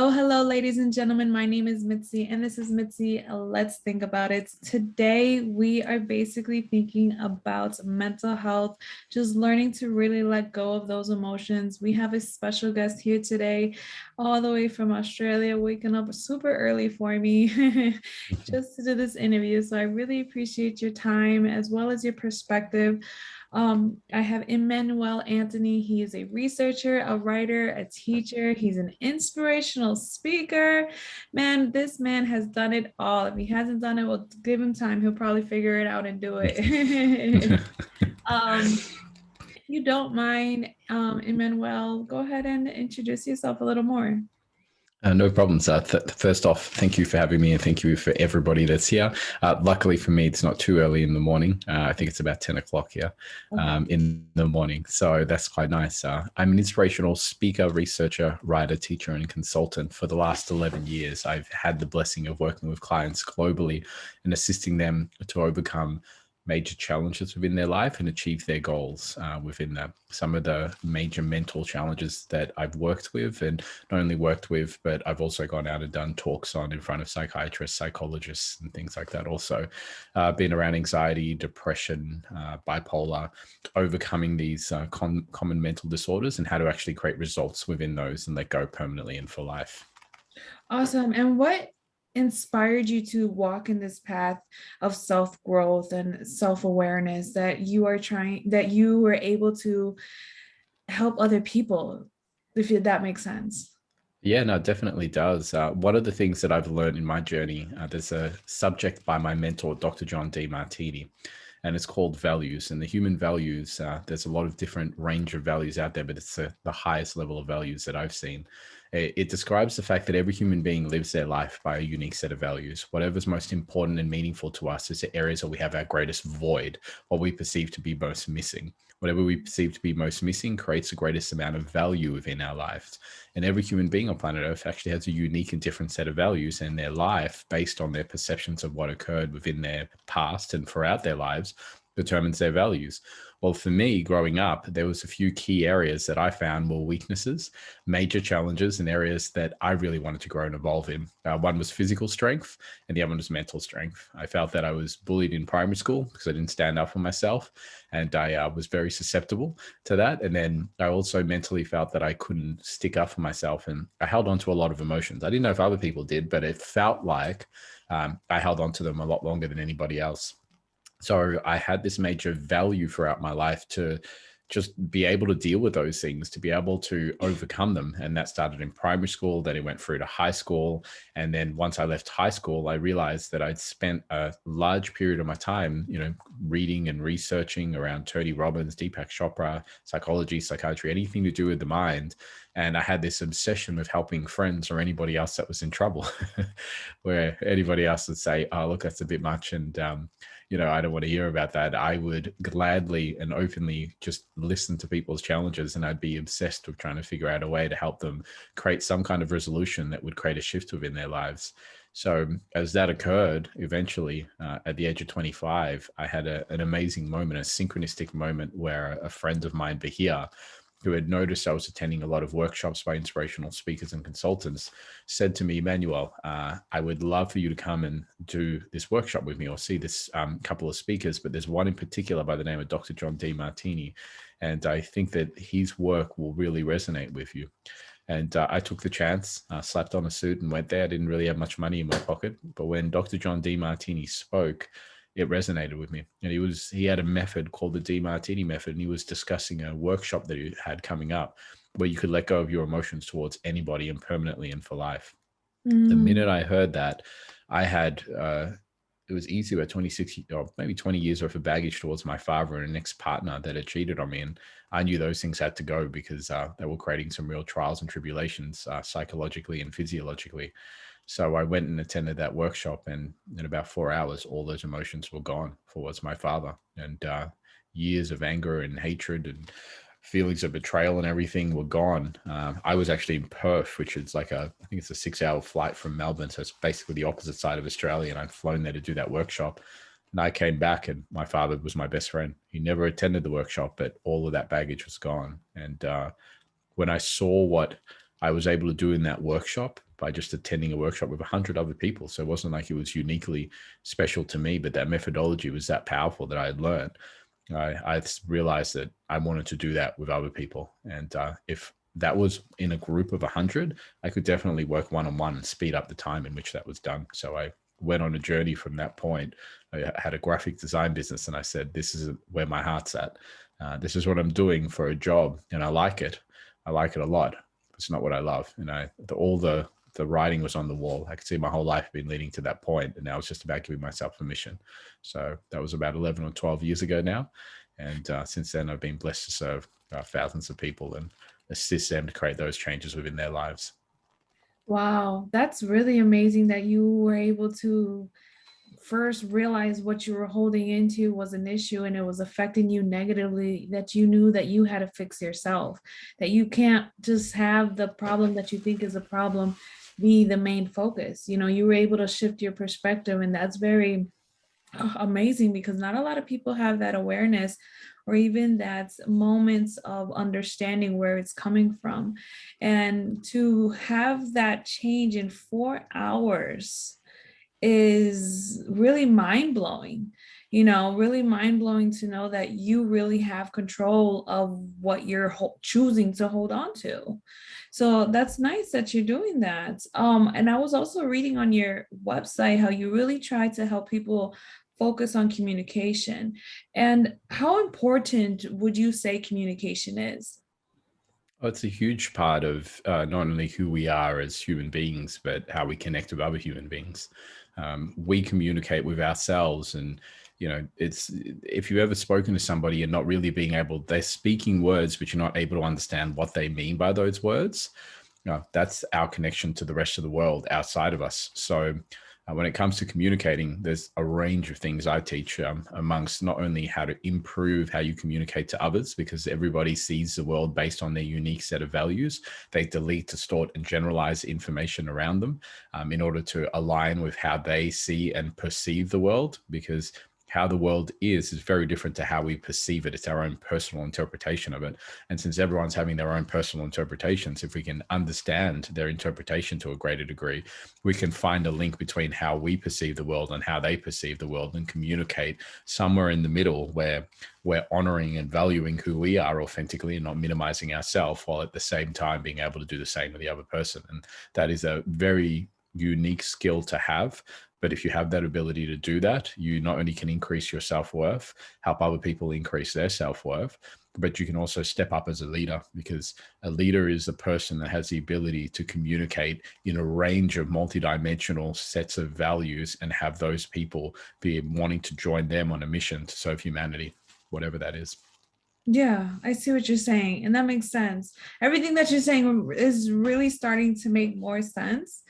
Hello, ladies and gentlemen. My name is Mitzi, and this is Mitzi. Let's think about it. Today, we are basically thinking about mental health, just learning to really let go of those emotions. We have a special guest here today, all the way from Australia, waking up super early for me just to do this interview. So I really appreciate your time as well as your perspective. I have Emmanuel Anthony. He is a researcher, a writer, a teacher. He's an inspirational speaker. Man, this man has done it all. If he hasn't done it, we'll give him time. He'll probably figure it out and do it. If you don't mind, Emmanuel, go ahead and introduce yourself a little more. No problems. First off, thank you for having me, and thank you for everybody that's here. Luckily for me, it's not too early in the morning. I think it's about 10 o'clock here in the morning. So that's quite nice. I'm an inspirational speaker, researcher, writer, teacher, and consultant. For the last 11 years, I've had the blessing of working with clients globally and assisting them to overcome major challenges within their life and achieve their goals within that. Some of the major mental challenges that I've worked with, and not only worked with, but I've also gone out and done talks on in front of psychiatrists, psychologists, and things like that. Also been around anxiety, depression, bipolar, overcoming these common mental disorders and how to actually create results within those and let go permanently and for life. Awesome. And what inspired you to walk in this path of self-growth and self-awareness that you were able to help other people, if that makes sense? Yeah, no, it definitely does. One of the things that I've learned in my journey, there's a subject by my mentor, Dr. John Demartini, and it's called values. And the human values, there's a lot of different range of values out there, but it's the highest level of values that I've seen. It describes the fact that every human being lives their life by a unique set of values. Whatever's most important and meaningful to us is the areas where we have our greatest void, what we perceive to be most missing. Whatever we perceive to be most missing creates the greatest amount of value within our lives. And every human being on planet Earth actually has a unique and different set of values in their life based on their perceptions of what occurred within their past and throughout their lives determines their values. Well, for me, growing up, there was a few key areas that I found were weaknesses, major challenges, and areas that I really wanted to grow and evolve in. One was physical strength, and the other one was mental strength. I felt that I was bullied in primary school because I didn't stand up for myself, and I was very susceptible to that. And then I also mentally felt that I couldn't stick up for myself, and I held on to a lot of emotions. I didn't know if other people did, but it felt like I held on to them a lot longer than anybody else. So I had this major value throughout my life to just be able to deal with those things, to be able to overcome them. And that started in primary school, then it went through to high school. And then once I left high school, I realized that I'd spent a large period of my time, reading and researching around Tony Robbins, Deepak Chopra, psychology, psychiatry, anything to do with the mind. And I had this obsession with helping friends or anybody else that was in trouble, where anybody else would say, oh, look, that's a bit much. And, I don't want to hear about that. I would gladly and openly just listen to people's challenges, and I'd be obsessed with trying to figure out a way to help them create some kind of resolution that would create a shift within their lives. So as that occurred, eventually at the age of 25, I had an amazing moment, a synchronistic moment where a friend of mine, Bahia, who had noticed I was attending a lot of workshops by inspirational speakers and consultants, said to me, Emmanuel, I would love for you to come and do this workshop with me or see this couple of speakers, but there's one in particular by the name of Dr. John Demartini, and I think that his work will really resonate with you. And I took the chance, slapped on a suit and went there. I didn't really have much money in my pocket, but when Dr. John Demartini spoke, it resonated with me. And he had a method called the Demartini method, and he was discussing a workshop that he had coming up where you could let go of your emotions towards anybody and permanently and for life. The minute I heard that, I had it was easy about 26 or maybe 20 years worth of baggage towards my father and an ex-partner that had cheated on me. And I knew those things had to go because they were creating some real trials and tribulations psychologically and physiologically. So I went and attended that workshop, and in about 4 hours, all those emotions were gone towards my father, and years of anger and hatred and feelings of betrayal and everything were gone. I was actually in Perth, which is I think it's a 6-hour flight from Melbourne. So it's basically the opposite side of Australia. And I'd flown there to do that workshop. And I came back, and my father was my best friend. He never attended the workshop, but all of that baggage was gone. And when I saw what I was able to do in that workshop by just attending a workshop with 100 other people. So it wasn't like it was uniquely special to me, but that methodology was that powerful that I had learned. I realized that I wanted to do that with other people. And if that was in a group of 100, I could definitely work one-on-one and speed up the time in which that was done. So I went on a journey from that point. I had a graphic design business, and I said, this is where my heart's at. This is what I'm doing for a job, and I like it. I like it a lot. It's not what I love. And all the writing was on the wall. I could see my whole life been leading to that point, and now it's just about giving myself permission. So that was about 11 or 12 years ago now. And since then, I've been blessed to serve thousands of people and assist them to create those changes within their lives. Wow, that's really amazing that you were able to first realize what you were holding into was an issue and it was affecting you negatively, that you knew that you had to fix yourself, that you can't just have the problem that you think is a problem be the main focus. You were able to shift your perspective, and that's very amazing because not a lot of people have that awareness or even that moments of understanding where it's coming from. And to have that change in 4 hours is really mind-blowing. Really mind-blowing to know that you really have control of what you're choosing to hold on to. So that's nice that you're doing that. And I was also reading on your website how you really try to help people focus on communication. And how important would you say communication is? Well, it's a huge part of not only who we are as human beings, but how we connect with other human beings. We communicate with ourselves, and it's if you've ever spoken to somebody and not really being able, they're speaking words, but you're not able to understand what they mean by those words. That's our connection to the rest of the world outside of us. So when it comes to communicating, there's a range of things I teach amongst not only how to improve how you communicate to others, because everybody sees the world based on their unique set of values. They delete, distort, and generalize information around them in order to align with how they see and perceive the world, because how the world is very different to how we perceive it. It's our own personal interpretation of it. And since everyone's having their own personal interpretations, if we can understand their interpretation to a greater degree, we can find a link between how we perceive the world and how they perceive the world, and communicate somewhere in the middle where we're honoring and valuing who we are authentically and not minimizing ourselves, while at the same time being able to do the same with the other person. And that is a very unique skill to have. But if you have that ability to do that, you not only can increase your self-worth, help other people increase their self-worth, but you can also step up as a leader, because a leader is a person that has the ability to communicate in a range of multidimensional sets of values and have those people be wanting to join them on a mission to serve humanity, whatever that is. Yeah, I see what you're saying, and that makes sense. Everything that you're saying is really starting to make more sense.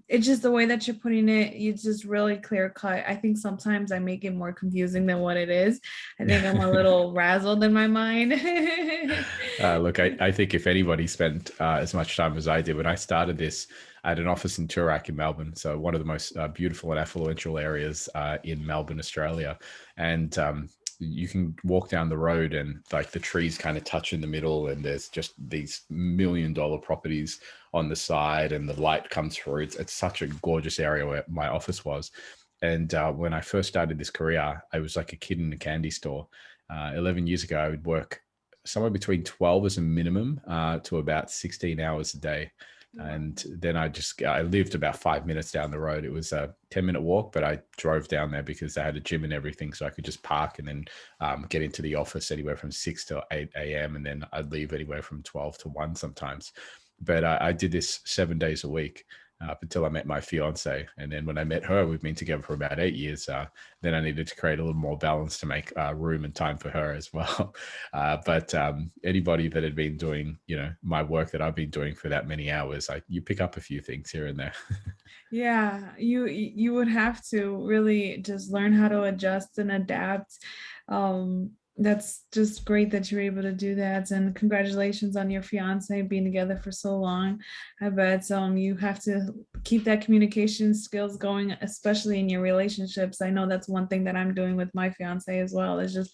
It's just the way that you're putting it, it's just really clear cut. I think sometimes I make it more confusing than what it is. I think I'm a little razzled in my mind. Look, I think if anybody spent as much time as I did when I started this, I had an office in Toorak in Melbourne, so one of the most beautiful and affluential areas in Melbourne, Australia. And you can walk down the road and like the trees kind of touch in the middle, and there's just these $1 million properties on the side, and the light comes through. It's such a gorgeous area where my office was. And when I first started this career, I was like a kid in a candy store. 11 years ago, I would work somewhere between 12 as a minimum to about 16 hours a day. And then I lived about 5 minutes down the road. It was a 10-minute walk, but I drove down there because they had a gym and everything. So I could just park and then get into the office anywhere from 6 to 8 a.m. And then I'd leave anywhere from 12 to 1 sometimes. But I did this 7 days a week up until I met my fiance. And then when I met her, we've been together for about 8 years. Then I needed to create a little more balance to make room and time for her as well. But anybody that had been doing, my work that I've been doing for that many hours, you pick up a few things here and there. Yeah, you would have to really just learn how to adjust and adapt. That's just great that you're able to do that, and congratulations on your fiance being together for so long. I bet you have to keep that communication skills going, especially in your relationships. I know that's one thing that I'm doing with my fiance as well, is just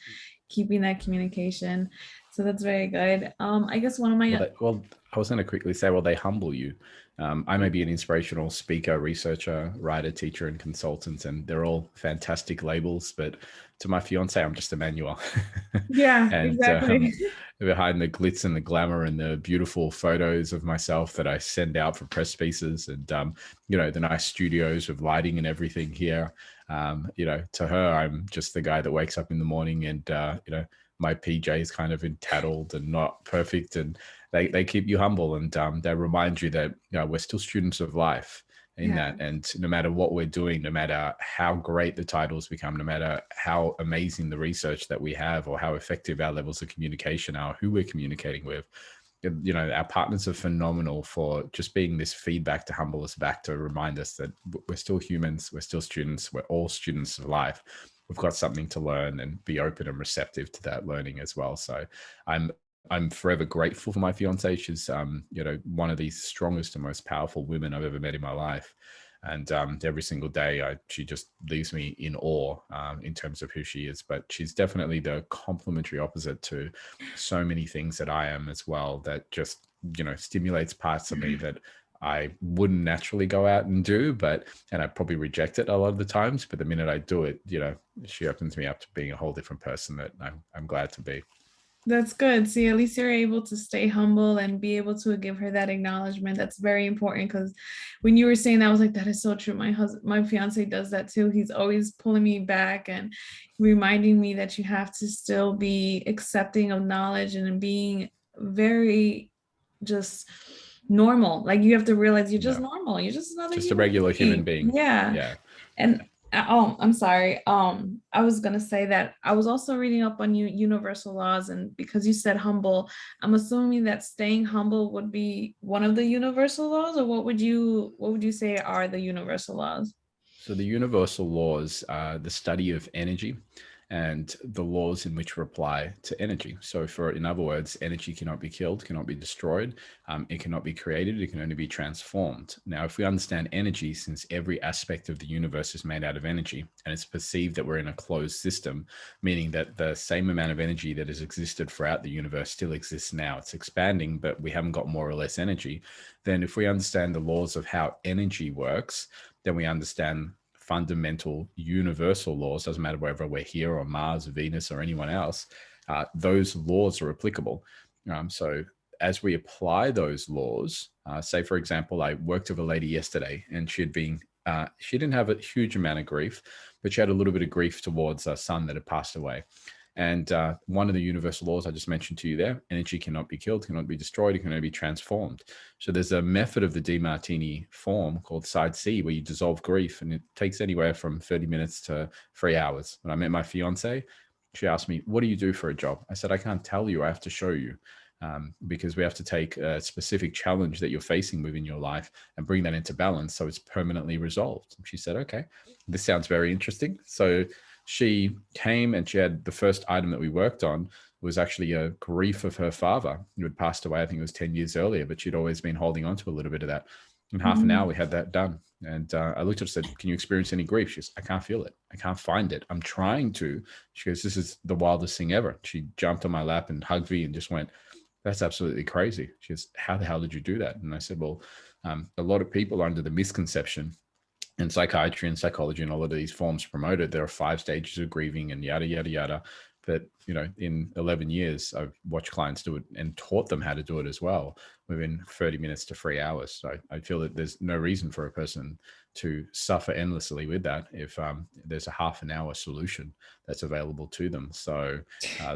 keeping that communication. So that's very good. I guess one of Well, my I was going to quickly say, well, they humble you. I may be an inspirational speaker, researcher, writer, teacher, and consultant, and they're all fantastic labels. But to my fiance, I'm just Emmanuel. yeah, And exactly. behind the glitz and the glamour and the beautiful photos of myself that I send out for press pieces, and the nice studios with lighting and everything here. To her, I'm just the guy that wakes up in the morning and my PJs kind of entitled and not perfect, and they keep you humble, and they remind you that we're still students of life in Yeah. that. And no matter what we're doing, no matter how great the titles become, no matter how amazing the research that we have or how effective our levels of communication are, who we're communicating with, our partners are phenomenal for just being this feedback to humble us back, to remind us that we're still humans, we're still students, we're all students of life. We've got something to learn and be open and receptive to that learning as well. So I'm forever grateful for my fiance. She's one of the strongest and most powerful women I've ever met in my life. And every single day, she just leaves me in awe in terms of who she is. But she's definitely the complementary opposite to so many things that I am as well, that just, stimulates parts of me that I wouldn't naturally go out and do, and I probably reject it a lot of the times. But the minute I do it, she opens me up to being a whole different person that I'm glad to be. That's good. See, at least you're able to stay humble and be able to give her that acknowledgement. That's very important because when you were saying that, I was like, that is so true. My fiance does that too. He's always pulling me back and reminding me that you have to still be accepting of knowledge and being very just normal. Like you have to realize you're just Yeah. normal. You're just another Just a human regular human being. being. Yeah. Yeah. And oh, I'm sorry. I was gonna say that I was also reading up on universal laws, and because you said humble, I'm assuming that staying humble would be one of the universal laws, or what would you say are the universal laws? So the universal laws are the study of energy and the laws in which reply to energy. So in other words, energy cannot be killed, cannot be destroyed. It cannot be created. It can only be transformed. Now, if we understand energy, since every aspect of the universe is made out of energy, and it's perceived that we're in a closed system, meaning that the same amount of energy that has existed throughout the universe still exists now. It's expanding, but we haven't got more or less energy. Then if we understand the laws of how energy works, then we understand fundamental universal laws. Doesn't matter whether we're here or Mars, Venus, or anyone else. Those laws are applicable. So as we apply those laws, say for example, I worked with a lady yesterday, and she didn't have a huge amount of grief, but she had a little bit of grief towards a son that had passed away. And one of the universal laws I just mentioned to you there, energy cannot be killed, cannot be destroyed, it can only be transformed. So there's a method of the DiMartini form called side C, where you dissolve grief, and it takes anywhere from 30 minutes to 3 hours. When I met my fiance, she asked me, what do you do for a job? I said, I can't tell you, I have to show you. Because we have to take a specific challenge that you're facing within your life and bring that into balance so it's permanently resolved. She said, okay, this sounds very interesting. So she came, and she had the first item that we worked on was actually a grief of her father who had passed away. I think it was 10 years earlier, but she'd always been holding on to a little bit of that. In half an hour, Mhm. we had that done. And I looked at her and said, can you experience any grief? She goes, I can't feel it. I can't find it. I'm trying to. She goes, this is the wildest thing ever. She jumped on my lap and hugged me and just went, that's absolutely crazy. She goes, how the hell did you do that? And I said, well, a lot of people are under the misconception, and psychiatry and psychology and all of these forms promoted, there are 5 stages of grieving and yada, yada, yada. But, in 11 years, I've watched clients do it and taught them how to do it as well within 30 minutes to 3 hours. So I feel that there's no reason for a person to suffer endlessly with that if there's a half an hour solution that's available to them. So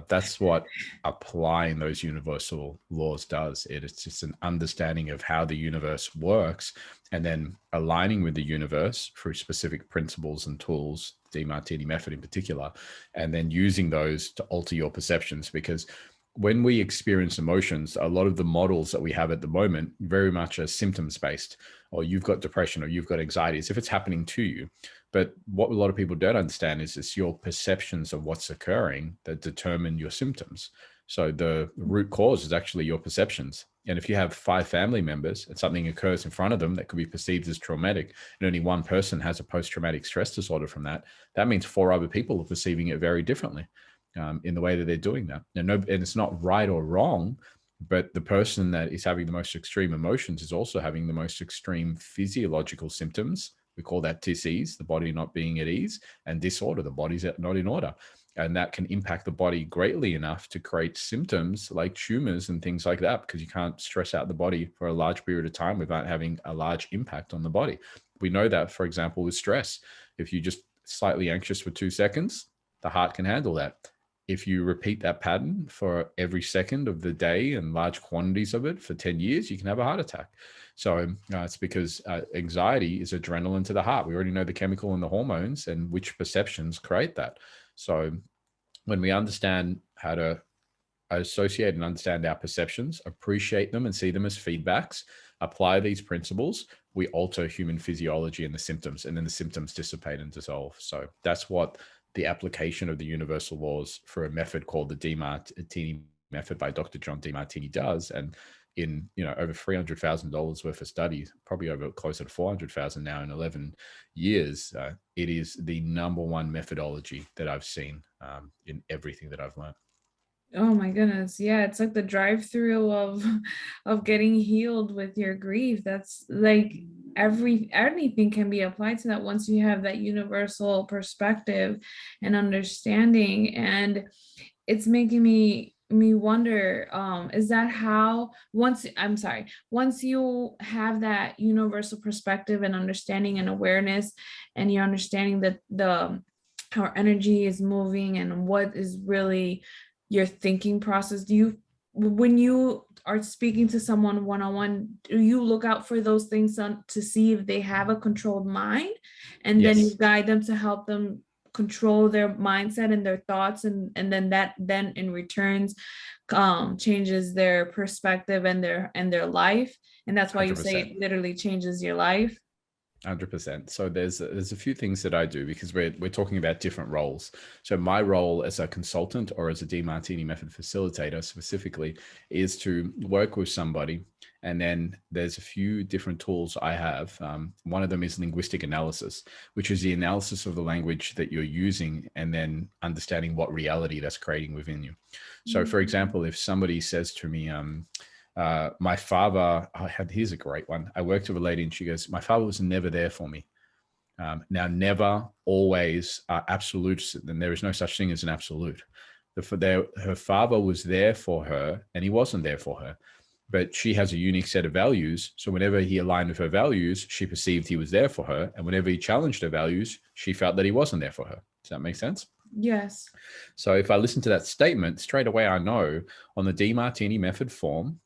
that's what applying those universal laws does. It's just an understanding of how the universe works, and then aligning with the universe through specific principles and tools, DiMartini method in particular, and then using those to alter your perceptions. Because when we experience emotions, a lot of the models that we have at the moment very much are symptoms based, or you've got depression or you've got anxiety, as if it's happening to you. But what a lot of people don't understand is it's your perceptions of what's occurring that determine your symptoms. So the root cause is actually your perceptions. And if you have 5 family members and something occurs in front of them that could be perceived as traumatic, and only one person has a post-traumatic stress disorder from that, that means 4 other people are perceiving it very differently. in the way that they're doing that. And it's not right or wrong, but the person that is having the most extreme emotions is also having the most extreme physiological symptoms. We call that disease, the body not being at ease, and disorder, the body's not in order. And that can impact the body greatly enough to create symptoms like tumors and things like that, because you can't stress out the body for a large period of time without having a large impact on the body. We know that, for example, with stress, if you just slightly anxious for 2 seconds, the heart can handle that. If you repeat that pattern for every second of the day and large quantities of it for 10 years, you can have a heart attack. So it's because anxiety is adrenaline to the heart. We already know the chemical and the hormones and which perceptions create that. So when we understand how to associate and understand our perceptions, appreciate them and see them as feedbacks, apply these principles, we alter human physiology and the symptoms, and then the symptoms dissipate and dissolve. So that's what the application of the universal laws for a method called the DeMartini method by Dr. John DeMartini does. And in over $300,000 worth of studies, probably over closer to 400,000 now in 11 years, it is the number one methodology that I've seen in everything that I've learned. Oh my goodness. Yeah, it's like the drive-through of getting healed with your grief. That's like anything can be applied to that once you have that universal perspective and understanding. And it's making me wonder, is that how once you have that universal perspective and understanding and awareness, and you're understanding that how our energy is moving and what is really your thinking process, when you are speaking to someone one-on-one, do you look out for those things to see if they have a controlled mind, and then you Yes, guide them to help them control their mindset and their thoughts, and then that then in returns changes their perspective and their life, and that's why you say 100%. it literally changes your life? 100%. So there's a few things that I do, because we're talking about different roles. So my role as a consultant or as a DeMartini method facilitator specifically is to work with somebody, and then there's a few different tools I have. One of them is linguistic analysis, which is the analysis of the language that you're using and then understanding what reality that's creating within you. So for example, if somebody says to me, my father, here's a great one. I worked with a lady and she goes, my father was never there for me. Now, never, always are absolutes, and there is no such thing as an absolute. Her father was there for her and he wasn't there for her, but she has a unique set of values. So whenever he aligned with her values, she perceived he was there for her. And whenever he challenged her values, she felt that he wasn't there for her. Does that make sense? Yes. So if I listen to that statement, straight away I know on the DeMartini method form,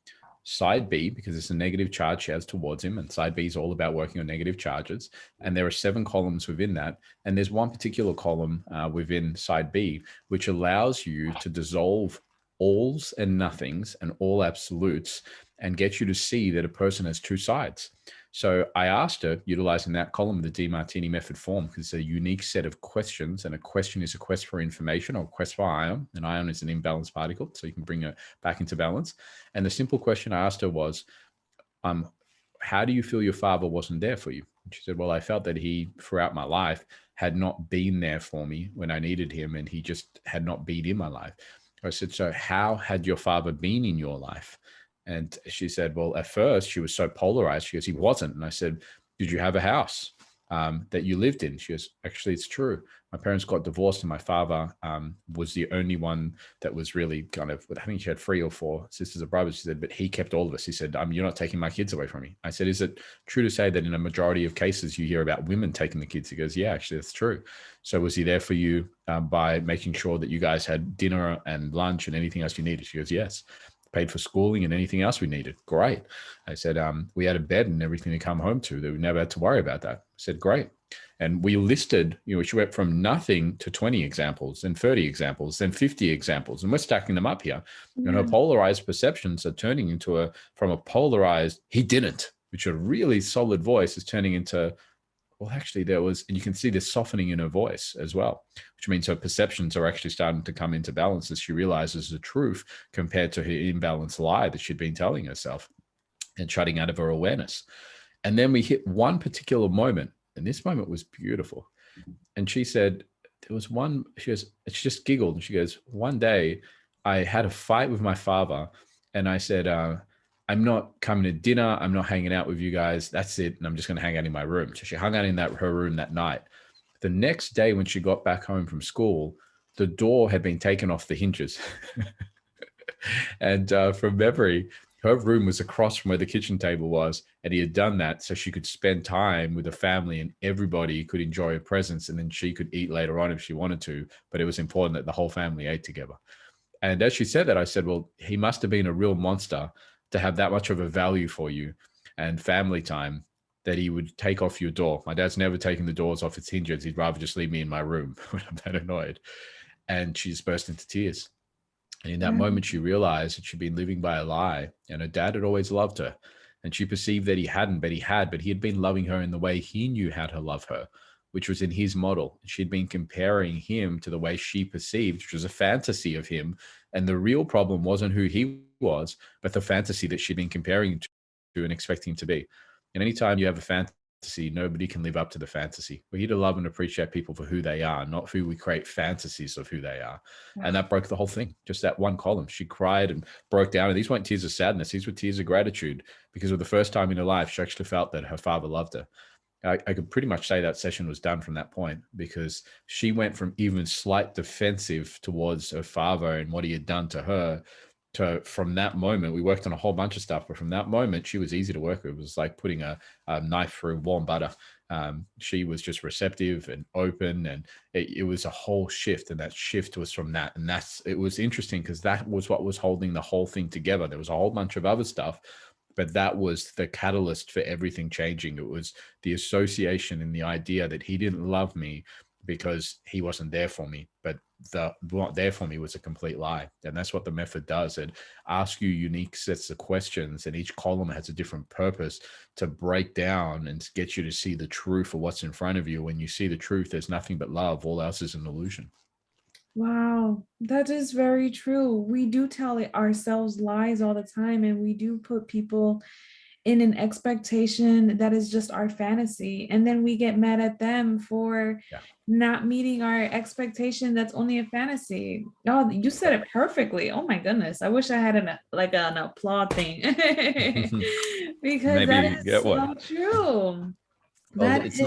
side B, because it's a negative charge she has towards him, and side B is all about working on negative charges. And there are 7 columns within that. And there's one particular column within side B, which allows you to dissolve alls and nothings and all absolutes and get you to see that a person has 2 sides. So I asked her, utilizing that column, the DeMartini method form, because it's a unique set of questions, and a question is a quest for information or a quest for ion. An ion is an imbalanced particle, so you can bring it back into balance. And the simple question I asked her was, how do you feel your father wasn't there for you? And she said, well, I felt that he, throughout my life, had not been there for me when I needed him, and he just had not been in my life. I said, so how had your father been in your life? And she said, well, at first she was so polarized. She goes, he wasn't. And I said, did you have a house that you lived in? She goes, actually, it's true. My parents got divorced and my father was the only one that was really kind of, I think she had 3 or 4 sisters or brothers. She said, but he kept all of us. He said, you're not taking my kids away from me. I said, is it true to say that in a majority of cases you hear about women taking the kids? He goes, yeah, actually, that's true. So was he there for you by making sure that you guys had dinner and lunch and anything else you needed? She goes, yes. Paid for schooling and anything else we needed. Great. I said, we had a bed and everything to come home to, that we never had to worry about that. I said, great. And we listed, she went from nothing to 20 examples, then 30 examples, then 50 examples. And we're stacking them up here. Yeah. And her polarized perceptions are turning into from a polarized, he didn't, which a really solid voice is turning into, well, actually there was, and you can see this softening in her voice as well, which means her perceptions are actually starting to come into balance as she realizes the truth compared to her imbalanced lie that she'd been telling herself and shutting out of her awareness. And then we hit one particular moment, and this moment was beautiful. And she said, there was one, she just giggled and she goes, one day I had a fight with my father and I said, I'm not coming to dinner. I'm not hanging out with you guys. That's it. And I'm just going to hang out in my room. So she hung out in her room that night. The next day, when she got back home from school, the door had been taken off the hinges. And from memory, her room was across from where the kitchen table was. And he had done that so she could spend time with the family and everybody could enjoy her presence. And then she could eat later on if she wanted to. But it was important that the whole family ate together. And as she said that, I said, well, he must have been a real monster to have that much of a value for you and family time that he would take off your door. My dad's never taken the doors off its hinges. He'd rather just leave me in my room when I'm that annoyed. And she just burst into tears. And in that moment, she realized that she'd been living by a lie and her dad had always loved her. And she perceived that he hadn't, but he had been loving her in the way he knew how to love her, which was in his model. She'd been comparing him to the way she perceived, which was a fantasy of him. And the real problem wasn't who he was, but the fantasy that she'd been comparing him to and expecting him to be. And anytime you have a fantasy, nobody can live up to the fantasy. We're here to love and appreciate people for who they are, not who we create fantasies of who they are. And that broke the whole thing, just that one column. She cried and broke down. And these weren't tears of sadness. These were tears of gratitude because for the first time in her life, she actually felt that her father loved her. I could pretty much say that session was done from that point because she went from even slight defensive towards her father and what he had done to her to, from that moment, we worked on a whole bunch of stuff, but from that moment, she was easy to work with. It was like putting a knife through warm butter. She was just receptive and open, and it was a whole shift. And that shift was from that. And it was interesting because that was what was holding the whole thing together. There was a whole bunch of other stuff, but that was the catalyst for everything changing. It was the association and the idea that he didn't love me because he wasn't there for me, but the not there for me was a complete lie. And that's what the method does. It asks you unique sets of questions, and each column has a different purpose to break down and get you to see the truth of what's in front of you. When you see the truth, there's nothing but love. All else is an illusion. Wow, that is very true. We do tell ourselves lies all the time, and we do put people in an expectation that is just our fantasy. And then we get mad at them for Yeah. not meeting our expectation that's only a fantasy. Oh, you said it perfectly. Oh my goodness. I wish I had an applaud thing because that Maybe is get one. so true. Well, That it's is,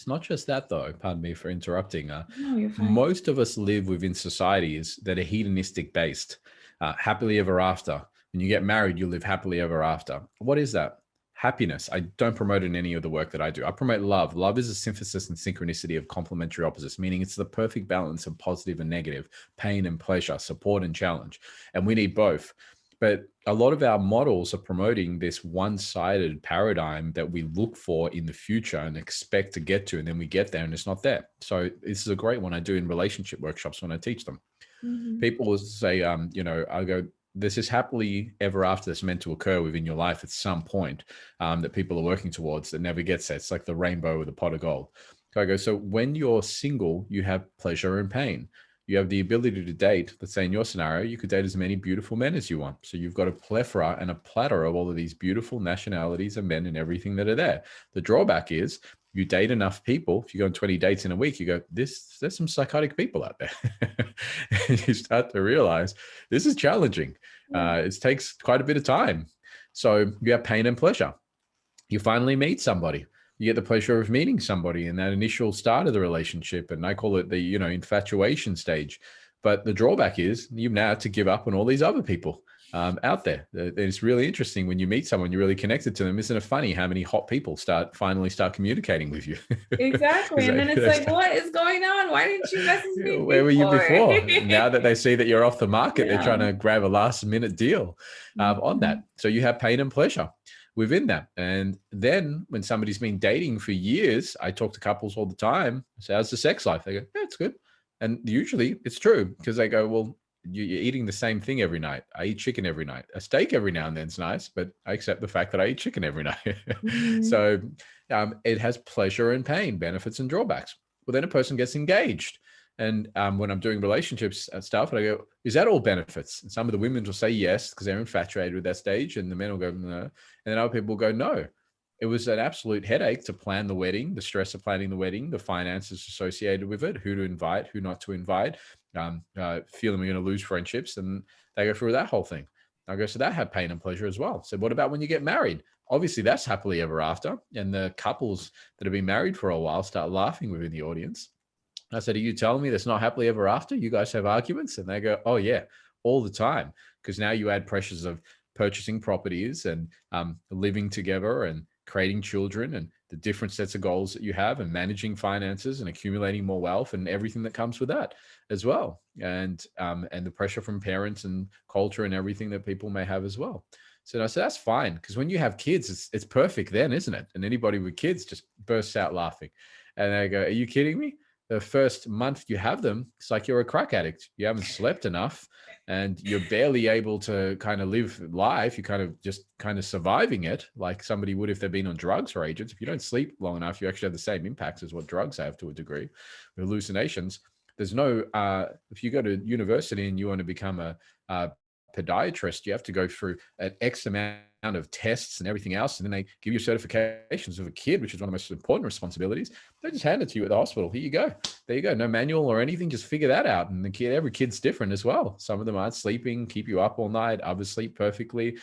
not just that though. Pardon me for interrupting. no, you're fine. Most of us live within societies that are hedonistic based, happily ever after. When you get married, you live happily ever after. What is that? Happiness. I don't promote it in any of the work that I do. I promote love. Love is a synthesis and synchronicity of complementary opposites, meaning it's the perfect balance of positive and negative, pain and pleasure, support and challenge. And we need both. But a lot of our models are promoting this one-sided paradigm that we look for in the future and expect to get to, and then we get there and it's not there. So this is a great one I do in relationship workshops when I teach them. Mhm. People will say, I go, this is happily ever after that's meant to occur within your life at some point, that people are working towards that never gets there. It's like the rainbow with a pot of gold. So I go, so when you're single, you have pleasure and pain. You have the ability to date. Let's say in your scenario, you could date as many beautiful men as you want. So you've got a plethora and a platter of all of these beautiful nationalities and men and everything that are there. The drawback is you date enough people. If you go on 20 dates in a week, you go, there's some psychotic people out there. And you start to realize this is challenging. Yeah. It takes quite a bit of time. So you have pain and pleasure. You finally meet somebody. You get the pleasure of meeting somebody in that initial start of the relationship. And I call it the, infatuation stage. But the drawback is you've now had to give up on all these other people out there. It's really interesting when you meet someone, you're really connected to them. Isn't it funny how many hot people finally start communicating with you? Exactly. And then it's like, what is going on? Why didn't you message me Where were you before? before? Now that they see that you're off the market, they're Yeah. trying to grab a last minute deal on that. So you have pain and pleasure within that. And then when somebody's been dating for years, I talk to couples all the time. I say, how's the sex life? They go, yeah, it's good. And usually it's true because they go, well, you're eating the same thing every night. I eat chicken every night. A steak every now and then is nice, but I accept the fact that I eat chicken every night. Mhm. So it has pleasure and pain, benefits and drawbacks. Well, then a person gets engaged. And when I'm doing relationships and stuff, and I go, is that all benefits? And some of the women will say yes, because they're infatuated with that stage. And the men will go, no. And then other people will go, no. It was an absolute headache to plan the wedding, the stress of planning the wedding, the finances associated with it, who to invite, who not to invite, feeling we're going to lose friendships. And they go through that whole thing. I go, so that had pain and pleasure as well. So what about when you get married? Obviously, that's happily ever after. And the couples that have been married for a while start laughing within the audience. I said, are you telling me that's not happily ever after? You guys have arguments? And they go, oh, yeah, all the time. Because now you add pressures of purchasing properties and living together and creating children and the different sets of goals that you have and managing finances and accumulating more wealth and everything that comes with that as well. And the pressure from parents and culture and everything that people may have as well. So I said, that's fine. Because when you have kids, it's perfect then, isn't it? And anybody with kids just bursts out laughing. And they go, are you kidding me? The first month you have them, it's like you're a crack addict. You haven't slept enough and you're barely able to kind of live life. You're kind of surviving it like somebody would if they've been on drugs or agents. If you don't sleep long enough, you actually have the same impacts as what drugs have to a degree. Hallucinations. There's no, if you go to university and you want to become a podiatrist, you have to go through an X amount of tests and everything else. And then they give you certifications of a kid, which is one of the most important responsibilities. They just hand it to you at the hospital. Here you go. There you go. No manual or anything. Just figure that out. And every kid's different as well. Some of them aren't sleeping, keep you up all night. Others sleep perfectly.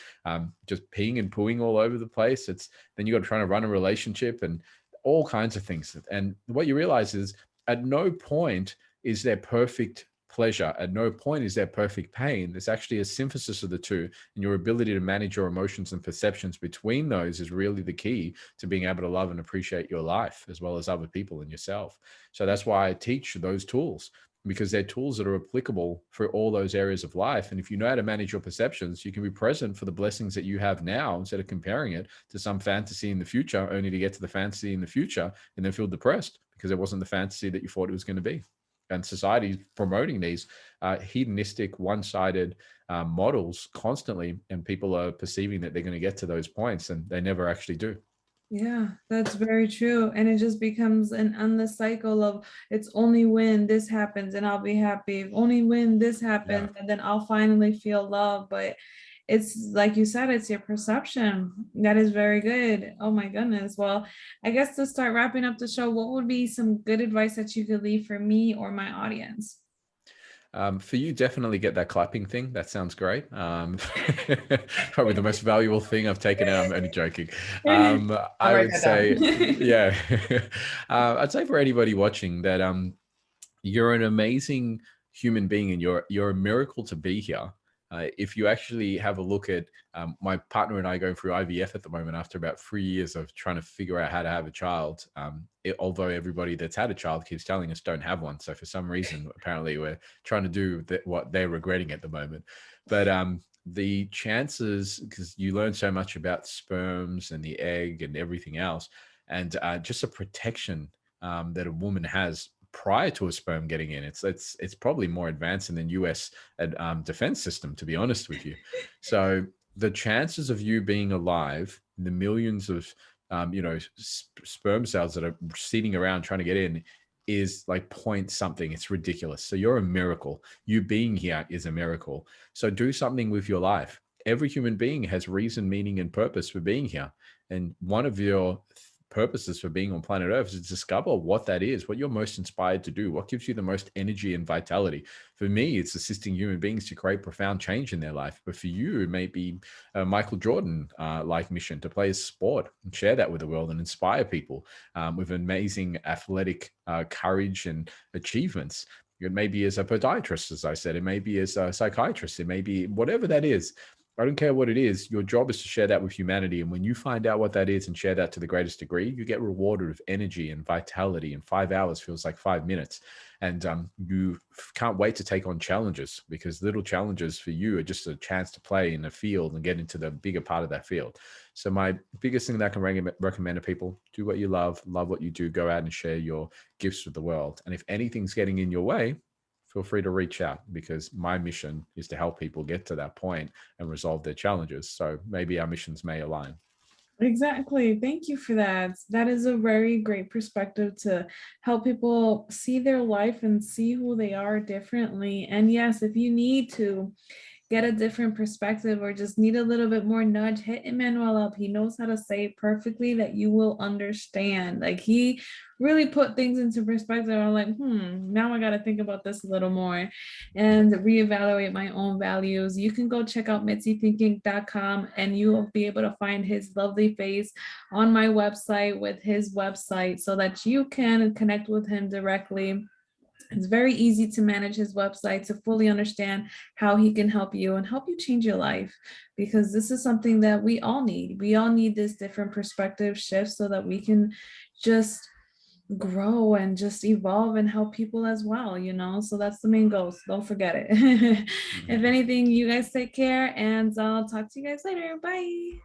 Just peeing and pooing all over the place. Then you got to try to run a relationship and all kinds of things. And what you realize is at no point is there perfect pleasure. At no point is there perfect pain. There's actually a synthesis of the two, and your ability to manage your emotions and perceptions between those is really the key to being able to love and appreciate your life as well as other people and yourself. So that's why I teach those tools, because they're tools that are applicable for all those areas of life. And if you know how to manage your perceptions, you can be present for the blessings that you have now instead of comparing it to some fantasy in the future, only to get to the fantasy in the future and then feel depressed because it wasn't the fantasy that you thought it was going to be. And society's promoting these hedonistic, one-sided models constantly, and people are perceiving that they're going to get to those points, and they never actually do. Yeah, that's very true. And it just becomes an endless cycle of it's only when this happens and I'll be happy. Only when this Yeah. happens and then I'll finally feel love. But it's like you said, it's your perception. That is very good. Oh my goodness. Well, I guess to start wrapping up the show, what would be some good advice that you could leave for me or my audience? For you, definitely get that clapping thing. That sounds great. Probably the most valuable thing I've taken out. I'm only joking. I'll I write would that down. say, yeah, I'd say for anybody watching that you're an amazing human being and you're a miracle to be here. If you actually have a look at my partner and I going through IVF at the moment after about 3 years of trying to figure out how to have a child, although everybody that's had a child keeps telling us don't have one. So for some reason, apparently we're trying to do what they're regretting at the moment. But the chances, because you learn so much about sperms and the egg and everything else, and just a protection that a woman has prior to a sperm getting in. It's probably more advanced in the US defense system, to be honest with you. So the chances of you being alive, the millions of sperm cells that are seeding around trying to get in, is like point something. It's ridiculous. So you're a miracle. You being here is a miracle. So do something with your life. Every human being has reason, meaning, and purpose for being here. And one of your purposes for being on planet Earth is to discover what that is, what you're most inspired to do, what gives you the most energy and vitality. For me, it's assisting human beings to create profound change in their life. But for you, it may be a Michael Jordan like mission to play a sport and share that with the world and inspire people with amazing athletic courage and achievements. It may be as a podiatrist, as I said. It may be as a psychiatrist. It may be whatever that is. I don't care what it is. Your job is to share that with humanity. And when you find out what that is and share that to the greatest degree, you get rewarded with energy and vitality. And 5 hours feels like 5 minutes. And you can't wait to take on challenges, because little challenges for you are just a chance to play in a field and get into the bigger part of that field. So my biggest thing that I can recommend to people: do what you love what you do, go out and share your gifts with the world. And if anything's getting in your way, feel free to reach out, because my mission is to help people get to that point and resolve their challenges. So maybe our missions may align. Exactly. Thank you for that. That is a very great perspective to help people see their life and see who they are differently. And yes, if you need to get a different perspective or just need a little bit more nudge, hit Emmanuel up. He knows how to say it perfectly that you will understand. Like he really put things into perspective. I'm like, now I got to think about this a little more and reevaluate my own values. You can go check out mitzythinking.com and you will be able to find his lovely face on my website with his website so that you can connect with him directly. It's very easy to manage his website to fully understand how he can help you and help you change your life, because this is something that we all need. We all need this different perspective shift so that we can just grow and just evolve and help people as well, you know? So that's the main goal. So don't forget it. If Mhm. anything, you guys take care and I'll talk to you guys later. Bye.